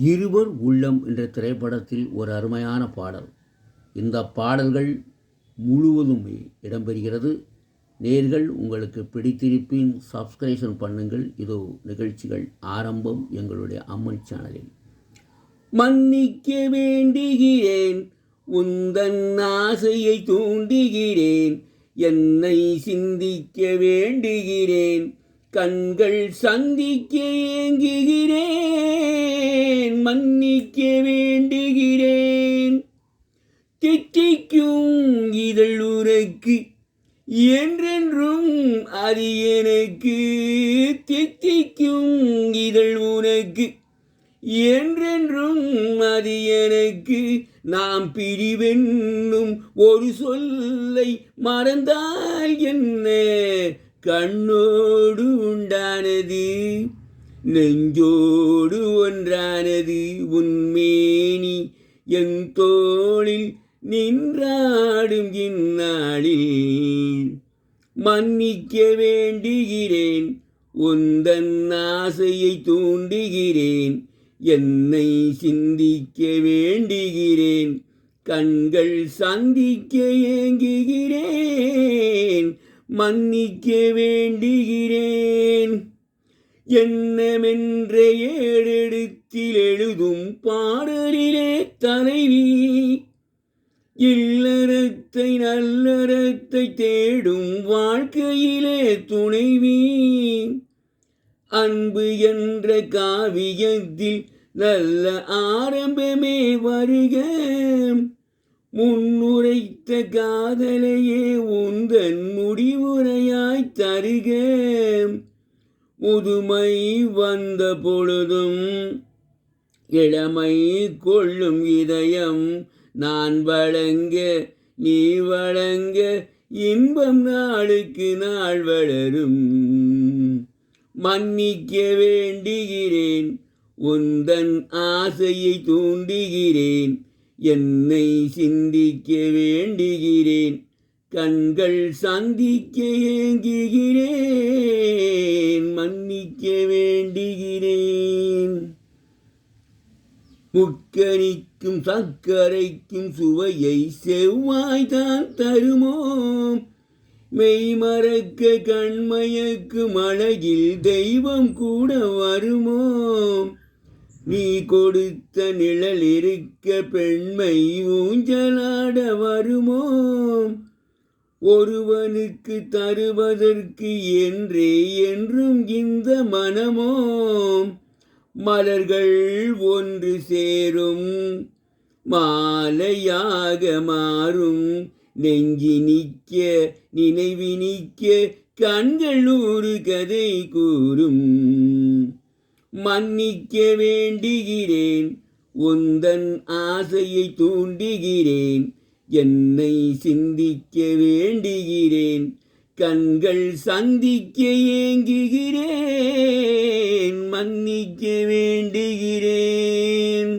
இருவர் உள்ளம் என்ற திரைப்படத்தில் ஒரு அருமையான பாடல். இந்த பாடல்கள் முழுவதும் இடம்பெறுகிறது. நேர்கள் உங்களுக்கு பிடித்திருப்பின் சப்ஸ்கிரைஷன் பண்ணுங்கள். இதோ நிகழ்ச்சிகள் ஆரம்பம் எங்களுடைய அம்மன் சேனலில். மன்னிக்க வேண்டுகிறேன், உந்தன் ஆசையை தூண்டுகிறேன், என்னை சிந்திக்க வேண்டுகிறேன், கண்கள் சந்திக்க ஏங்குகிறேன், மன்னிக்க வேண்டுகிறேன். தித்திக்கும் இதழ் உனக்கு என்றென்றும் அது எனக்கு, தித்திக்கும் இதழ் உனக்கு என்றென்றும் அது எனக்கு. நாம் பிரிவென்னும் ஒரு சொல்லை மறந்தால் என்ன, கண்ணோடு உண்டானது நெஞ்சோடு ஒன்றானது, உன்மேனி என் தோளில் நின்றாடும் இந்நாளில். மன்னிக்க வேண்டுகிறேன், உந்தன் ஆசையை தூண்டுகிறேன், என்னை சிந்திக்க வேண்டுகிறேன், கண்கள் சந்திக்க ஏங்குகிறேன், மன்னிக்க வேண்டுகிறேன். என்னமென்ற ஏழெழுத்தில் எழுதும் பாடலிலே தலைவி, இல்லறத்தை நல்லறத்தை தேடும் வாழ்க்கையிலே துணைவி, அன்பு என்ற காவியத்தில் நல்ல ஆரம்பமே வருக, முன்னுரைத்த காதலையே உந்தன் முடிவுரையாய் தருக. முதுமை வந்த பொழுதும் இளமை கொள்ளும் இதயம், நான் வழங்க நீ வழங்க இன்பம் நாளுக்கு நாள் வளரும். மன்னிக்க வேண்டுகிறேன், உந்தன் ஆசையை தூண்டுகிறேன், என்னை சிந்திக்க வேண்டுகிறேன், கண்கள் சந்திக்க ஏங்குகிறேன், மன்னிக்க வேண்டுகிறேன். முக்கனிக்கும் சர்க்கரைக்கும் சுவையை செவ்வாய்தான் தருமோ, மெய்மறக்க கண்மயக்கும் அழகில் தெய்வம் கூட வருமோ, நீ கொடுத்த நிழல் இருக்க பெண்மை ஊஞ்சலாட வருமோ, ஒருவனுக்கு தருவதற்கு என்றே என்றும் இந்த மனமோ, மலர்கள் ஒன்று சேரும் மாலையாக மாறும், நெஞ்சி நிற்க நினைவி நிற்க கண்கள் நூறு கதை கூறும். மன்னிக்க வேண்டுகிறேன், உந்தன் ஆசையை தூண்டுகிறேன், என்னை சிந்திக்க வேண்டுகிறேன், கண்கள் சந்திக்க ஏங்குகிறேன், மன்னிக்க வேண்டுகிறேன்.